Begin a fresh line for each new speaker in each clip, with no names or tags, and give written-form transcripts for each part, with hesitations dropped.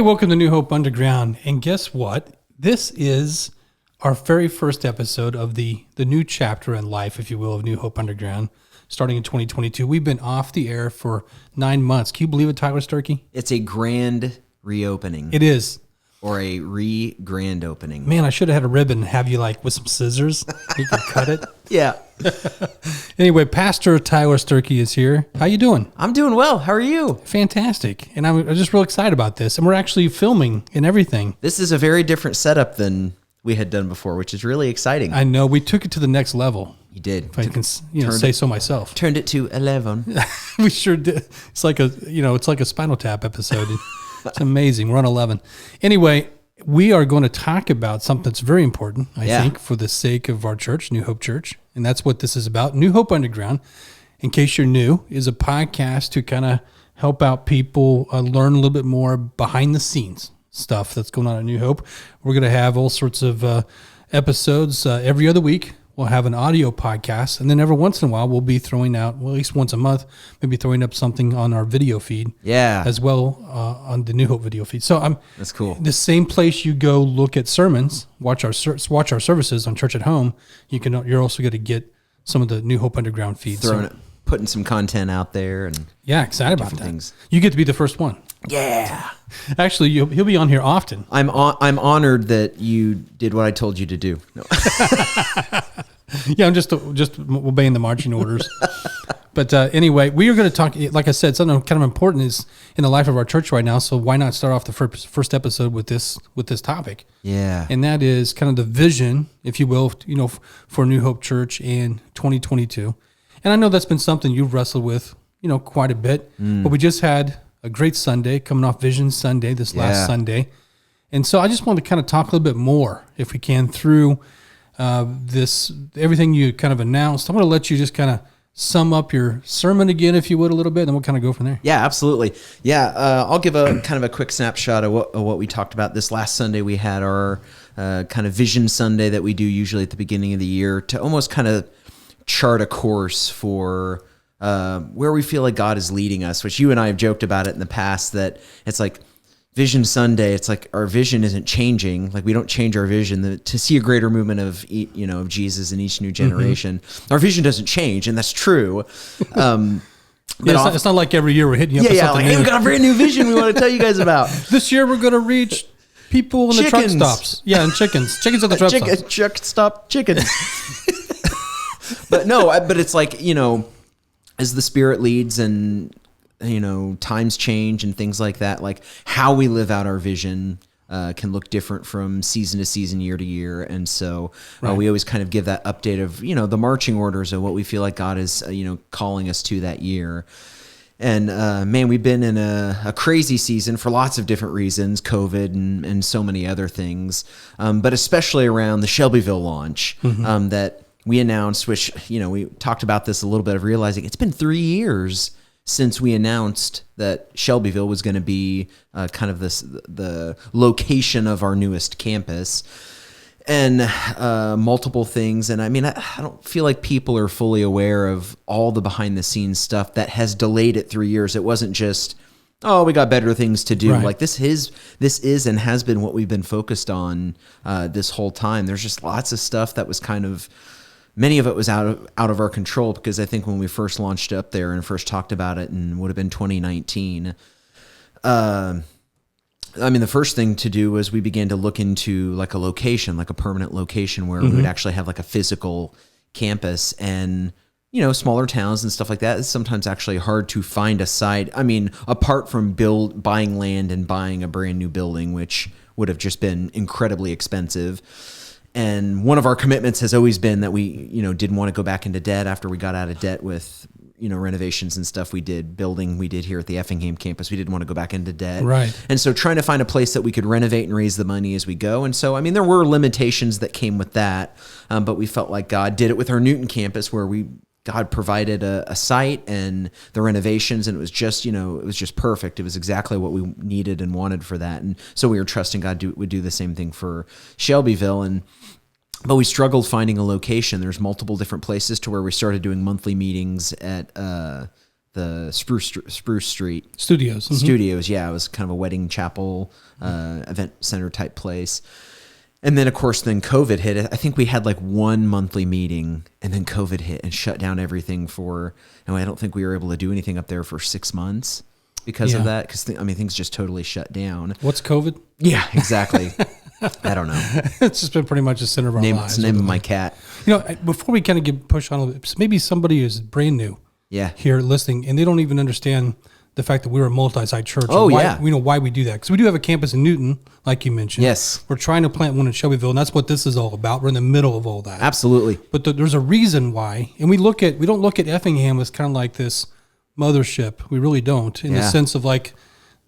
welcome to New Hope Underground. And guess what? This is our very first episode of the new chapter in life, if you will, of New Hope Underground, starting in 2022. We've been off the air for 9 months. Can you believe it, Tyler Sturkey?
It's a grand reopening.
It is.
Or a grand opening.
Man, I should have had a ribbon and have you like with some scissors. You could cut it.
Yeah.
Anyway, Pastor Tyler Sturkey is here. How you doing?
I'm doing well. How are you?
Fantastic. And I'm just real excited about this. And we're actually filming and everything.
This is a very different setup than we had done before, which is really exciting.
I know. We took it to the next level.
You did.
If I can say so myself.
Turned it to 11.
We sure did. It's like a Spinal Tap episode. It's amazing. We're on 11. Anyway, we are going to talk about something that's very important, I think, for the sake of our church, New Hope Church. And that's what this is about. New Hope Underground, in case you're new, is a podcast to kind of help out people learn a little bit more behind the scenes stuff that's going on at New Hope. We're going to have all sorts of episodes every other week. We'll have an audio podcast, and then every once in a while, we'll be throwing out, well, at least once a month, maybe throwing up something on our video feed, as well on the New Hope video feed. So
that's cool.
The same place you go look at sermons, watch our services on Church at Home. You're also going to get some of the New Hope Underground feeds.
Putting some content out there, and
excited about that. Things. You get to be the first one.
Yeah.
Actually, he'll be on here often.
I'm honored that you did what I told you to do. No.
I'm just obeying the marching orders. But anyway, we are going to talk, like I said, something kind of important is in the life of our church right now. So why not start off the first episode with this topic?
Yeah.
And that is kind of the vision, if you will, for New Hope Church in 2022. And I know that's been something you've wrestled with, quite a bit. But we just had a great Sunday coming off Vision Sunday, this last Sunday. And so I just want to kind of talk a little bit more, if we can, through everything you kind of announced. I want to let you just kind of sum up your sermon again, if you would, a little bit, and then we'll kind of go from there.
Yeah, absolutely. Yeah, I'll give a kind of a quick snapshot of what we talked about. This last Sunday, we had our kind of Vision Sunday that we do usually at the beginning of the year to almost kind of chart a course for where we feel like God is leading us, which you and I have joked about it in the past, that it's like Vision Sunday, it's like our vision isn't changing. Like we don't change our vision to see a greater movement of Jesus in each new generation. Mm-hmm. Our vision doesn't change, and that's true. But
it's not like every year we're hitting you up with something new.
Hey, we've got a brand new vision we want to tell you guys about.
This year we're going to reach people in the truck stops. Yeah, and chickens. Chickens at the truck stops.
Truck stop chickens. But it's like, as the Spirit leads and, times change and things like that, like how we live out our vision can look different from season to season, year to year. And so we always kind of give that update of, the marching orders of what we feel like God is, calling us to that year. And man, we've been in a crazy season for lots of different reasons, COVID and so many other things, but especially around the Shelbyville launch that we announced, which, we talked about this a little bit of realizing it's been 3 years since we announced that Shelbyville was going to be kind of the location of our newest campus, and multiple things. And I mean, I don't feel like people are fully aware of all the behind the scenes stuff that has delayed it 3 years. It wasn't just, we got better things to do. Right. Like this is and has been what we've been focused on this whole time. There's just lots of stuff that was kind of, many of it was out of our control, because I think when we first launched up there and first talked about it, and would have been 2019, the first thing to do was we began to look into like a location, like a permanent location where we would actually have like a physical campus. And, smaller towns and stuff like that, it's sometimes actually hard to find a site. I mean, apart from buying land and buying a brand new building, which would have just been incredibly expensive. And one of our commitments has always been that we, didn't want to go back into debt after we got out of debt with, renovations and stuff we did here at the Effingham campus. We didn't want to go back into debt. Right. And so trying to find a place that we could renovate and raise the money as we go. And so, there were limitations that came with that. But we felt like God did it with our Newton campus, where God provided a site and the renovations, and it was just perfect. It was exactly what we needed and wanted for that. And so we were trusting God would do the same thing for Shelbyville. But we struggled finding a location. There's multiple different places to where we started doing monthly meetings at the Spruce Street
Studios.
Studios. Yeah, it was kind of a wedding chapel, event center type place. And then, of course, COVID hit. I think we had like one monthly meeting, and then COVID hit and shut down everything I don't think we were able to do anything up there for 6 months because of that. Because, things just totally shut down.
What's COVID?
Yeah, exactly. I don't know.
It's just been pretty much the center of our lives.
It's the name of my cat.
Before we kind of push on a little bit, maybe somebody is brand new here listening, and they don't even understand the fact that we're a multi-site church.
Oh,
why, we know why we do that. Because we do have a campus in Newton, like you mentioned.
Yes.
We're trying to plant one in Shelbyville, and that's what this is all about. We're in the middle of all that.
Absolutely.
But there's a reason why. And we don't look at Effingham as kind of like this mothership. We really don't, in the sense of like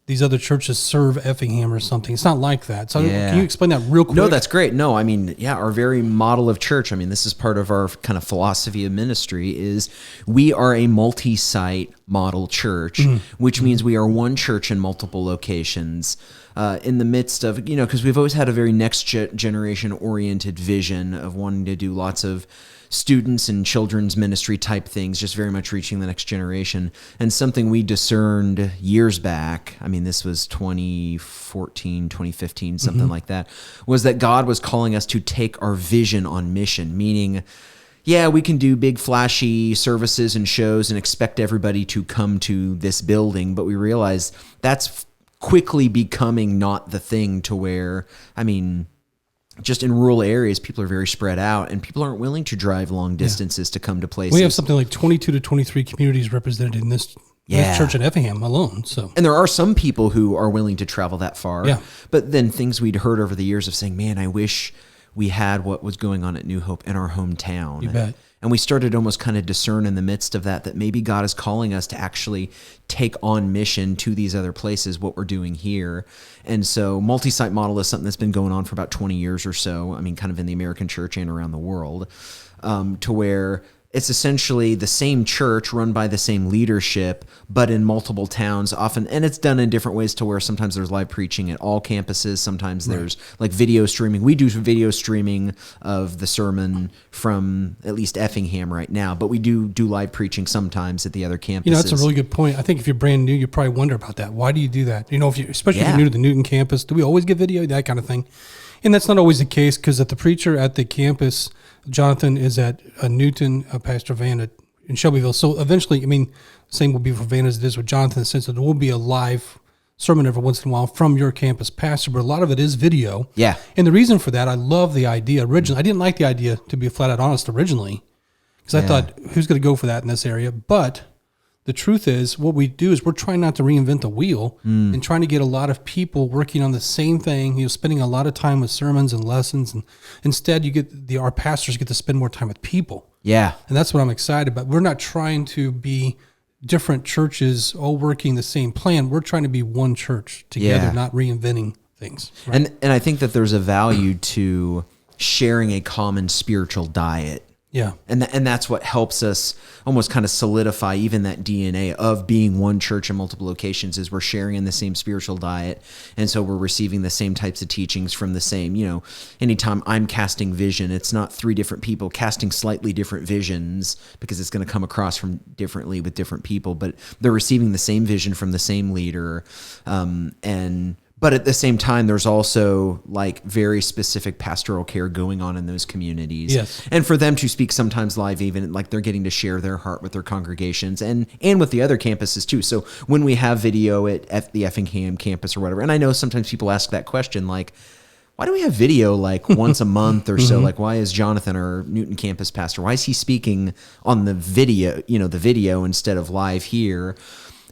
these other churches serve Effingham or something. It's not like that. So can you explain that real quick?
No, that's great. No, our very model of church, this is part of our kind of philosophy of ministry is we are a multi-site model church, which means we are one church in multiple locations in the midst of, because we've always had a very next generation oriented vision of wanting to do lots of students and children's ministry type things, just very much reaching the next generation. And something we discerned years back, this was 2014, 2015, something like that, was that God was calling us to take our vision on mission, meaning, we can do big flashy services and shows and expect everybody to come to this building, but we realize that's quickly becoming not the thing to where, just in rural areas, people are very spread out, and people aren't willing to drive long distances to come to places.
We have something like 22 to 23 communities represented in this church in Effingham alone. So,
and there are some people who are willing to travel that far.
Yeah.
But then things we'd heard over the years of saying, man, I wish we had what was going on at New Hope in our hometown.
You bet.
And we started almost kind of discern in the midst of that maybe God is calling us to actually take on mission to these other places, what we're doing here. And so multi-site model is something that's been going on for about 20 years or so, kind of in the American church and around the world, to where it's essentially the same church run by the same leadership, but in multiple towns often. And it's done in different ways to where sometimes there's live preaching at all campuses. Sometimes there's like video streaming. We do video streaming of the sermon from at least Effingham right now, but we do live preaching sometimes at the other campuses.
That's a really good point. I think if you're brand new, you probably wonder about that. Why do you do that? Especially if you're new to the Newton campus, do we always get video? That kind of thing. And that's not always the case, because the preacher at the campus, Jonathan, is at Newton, Pastor Van in Shelbyville. So eventually, same will be for Van as it is with Jonathan, in the sense that there will be a live sermon every once in a while from your campus pastor, but a lot of it is video.
Yeah.
And the reason for that, I love the idea originally. I didn't like the idea, to be flat out honest, originally, because I thought, who's going to go for that in this area? But the truth is, what we do is we're trying not to reinvent the wheel and trying to get a lot of people working on the same thing, spending a lot of time with sermons and lessons. And instead, our pastors get to spend more time with people.
Yeah.
And that's what I'm excited about. We're not trying to be different churches all working the same plan. We're trying to be one church together, not reinventing things. Right?
And I think that there's a value to sharing a common spiritual diet.
Yeah.
And that's what helps us almost kind of solidify even that DNA of being one church in multiple locations, is we're sharing in the same spiritual diet. And so we're receiving the same types of teachings from the same, anytime I'm casting vision, it's not three different people casting slightly different visions, because it's going to come across from differently with different people, but they're receiving the same vision from the same leader. But at the same time, there's also like very specific pastoral care going on in those communities.
Yes.
And for them to speak sometimes live, even like they're getting to share their heart with their congregations and with the other campuses too. So when we have video at the Effingham campus or whatever, and I know sometimes people ask that question, like, why do we have video like once a month or so? Like, why is Jonathan, our Newton campus pastor, why is he speaking on the video instead of live here?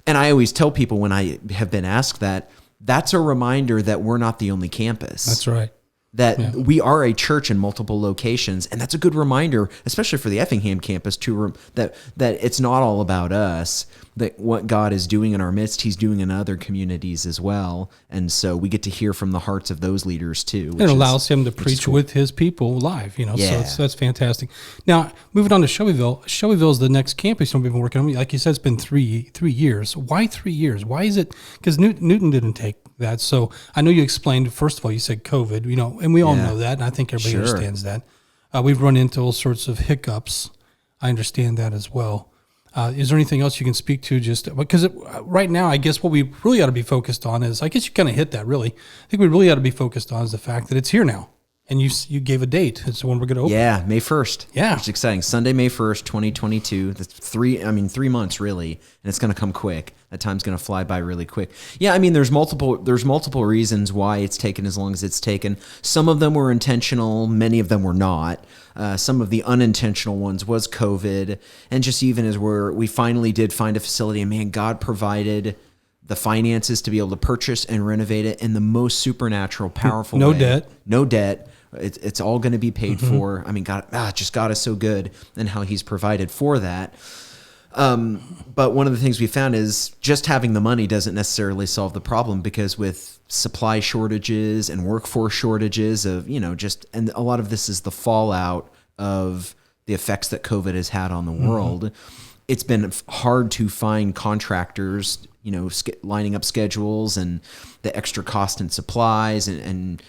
And I always tell people when I have been asked that, that's a reminder that we're not the only campus.
That's right.
That we are a church in multiple locations, and that's a good reminder, especially for the Effingham campus, that it's not all about us. That what God is doing in our midst, He's doing in other communities as well, and so we get to hear from the hearts of those leaders too.
It allows him to preach with his people live, So that's fantastic. Now, moving on to Shelbyville. Shelbyville is the next campus we've been working on. Like you said, it's been 3 years. Why 3 years? Why is it? Because Newton didn't take that. So I know you explained, first of all, you said COVID, and we all know that, and I think everybody understands that. We've run into all sorts of hiccups. I understand that as well. Is there anything else you can speak to? Just because right now, I guess what we really ought to be focused on is, I guess you kind of hit that really. I think we really ought to be focused on is the fact that it's here now. And you gave a date. It's when we're going to open.
Yeah, May 1st.
Yeah.
It's exciting. Sunday, May 1st, 2022. That's 3 months really, and it's going to come quick. That time's going to fly by really quick. Yeah, I mean, there's multiple reasons why it's taken as long as it's taken. Some of them were intentional, many of them were not. Some of the unintentional ones was COVID, and just even as we finally did find a facility, and man, God provided the finances to be able to purchase and renovate it in the most supernatural, powerful way. No debt. It's all going to be paid for. I mean, God is so good and how he's provided for that. But one of the things we found is just having the money doesn't necessarily solve the problem, because with supply shortages and workforce shortages and a lot of this is the fallout of the effects that COVID has had on the world. It's been hard to find contractors, lining up schedules, and the extra cost in supplies and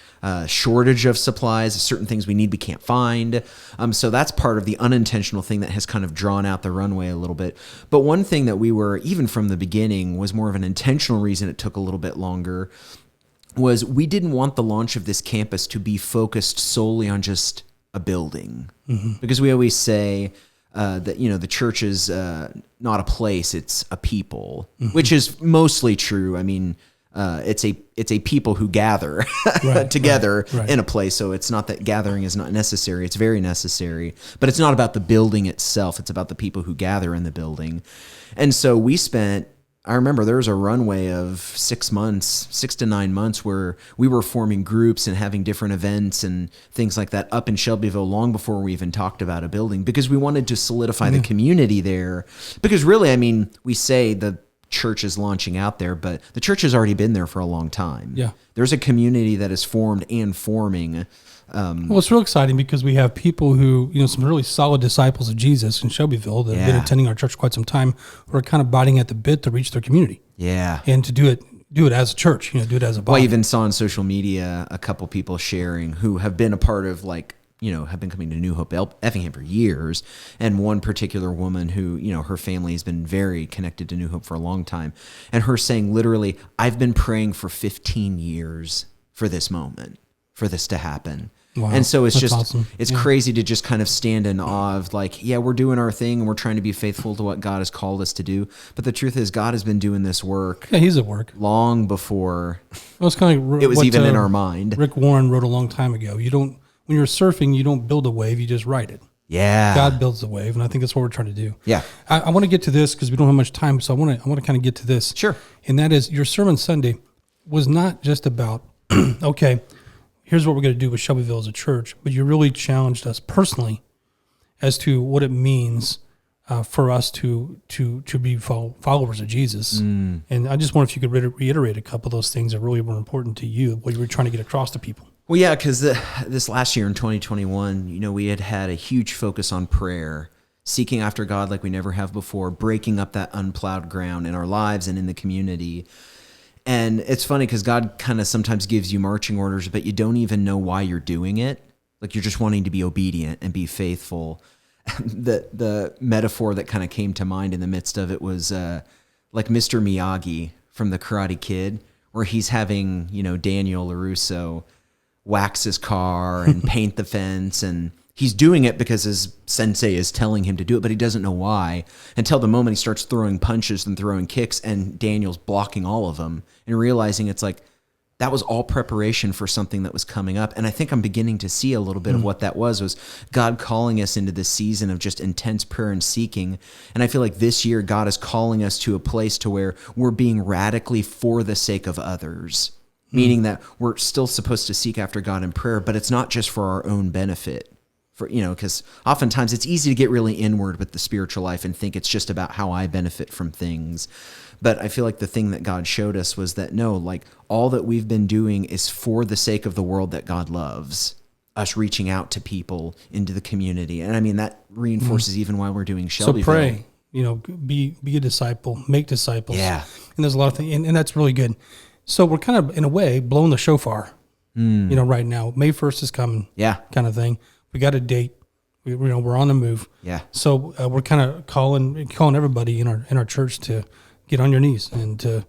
shortage of supplies. Certain things we need, we can't find. So that's part of the unintentional thing that has kind of drawn out the runway a little bit. But one thing that we were, even from the beginning, was more of an intentional reason it took a little bit longer, was we didn't want the launch of this campus to be focused solely on just a building. Because we always say, that the church is not a place; it's a people, which is mostly true. I mean, it's a people who gather together in a place. So it's not that gathering is not necessary; it's very necessary. But it's not about the building itself; it's about the people who gather in the building. And so I remember there was a runway of 6 to 9 months, where we were forming groups and having different events and things like that up in Shelbyville long before we even talked about a building, because we wanted to solidify the community there. Because really, I mean, we say the church is launching out there, but the church has already been there for a long time.
Yeah.
There's a community that is formed and forming.
Well, it's real exciting because we have people who, some really solid disciples of Jesus in Shelbyville that have been attending our church quite some time, who are kind of biting at the bit to reach their community.
Yeah.
And to do it as a church, do it as a body.
Well, I even saw on social media a couple people sharing who have been a part of have been coming to New Hope Effingham for years. And one particular woman who, her family has been very connected to New Hope for a long time. And her saying literally, I've been praying for 15 years for this moment, for this to happen. Wow, and so it's awesome. It's crazy to just kind of stand in awe of we're doing our thing and we're trying to be faithful to what God has called us to do. But the truth is, God has been doing this work.
Yeah, he's at work
long before
it's kind of
it was even in our mind.
Rick Warren wrote a long time ago. When you're surfing, you don't build a wave, you just ride it.
Yeah.
God builds the wave, and I think that's what we're trying to do.
Yeah.
I want to get to this because we don't have much time, so I want to kind of get to this.
Sure.
And that is, your Sermon Sunday was not just about, okay, here's what we're going to do with Shelbyville as a church, but you really challenged us personally as to what it means for us to be followers of Jesus. And I just wonder if you could reiterate a couple of those things that really were important to you, what you were trying to get across to people.
Well, yeah, because this last year in 2021, we had a huge focus on prayer, seeking after God like we never have before, breaking up that unplowed ground in our lives and in the community. And it's funny because God kind of sometimes gives you marching orders, but you don't even know why you're doing it. Like you're just wanting to be obedient and be faithful. The metaphor that kind of came to mind in the midst of it was like Mr. Miyagi from The Karate Kid, where he's having, Daniel LaRusso wax his car and paint the fence, and he's doing it because his sensei is telling him to do it, but he doesn't know why until the moment he starts throwing punches and throwing kicks, and Daniel's blocking all of them and realizing it's like that was all preparation for something that was coming up. And I think I'm beginning to see a little bit of what that was God calling us into this season of just intense prayer and seeking. And I feel like this year God is calling us to a place to where we're being radically for the sake of others. Meaning that we're still supposed to seek after God in prayer, but it's not just for our own benefit. Because oftentimes it's easy to get really inward with the spiritual life and think it's just about how I benefit from things. But I feel like the thing that God showed us was that no, all that we've been doing is for the sake of the world that God loves. Us reaching out to people into the community. And I mean, that reinforces even why we're doing Shelbyville.
So pray, be a disciple, make disciples.
Yeah.
And there's a lot of things, and that's really good. So we're kind of, in a way, blowing the shofar, right now. May 1st is coming.
Yeah.
Kind of thing. We got a date. We're on the move.
Yeah.
So we're kind of calling everybody in our church to get on your knees and to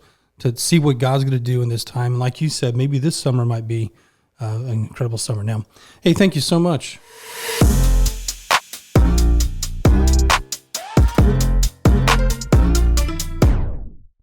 see what God's going to do in this time. And like you said, maybe this summer might be an incredible summer. Now, hey, thank you so much.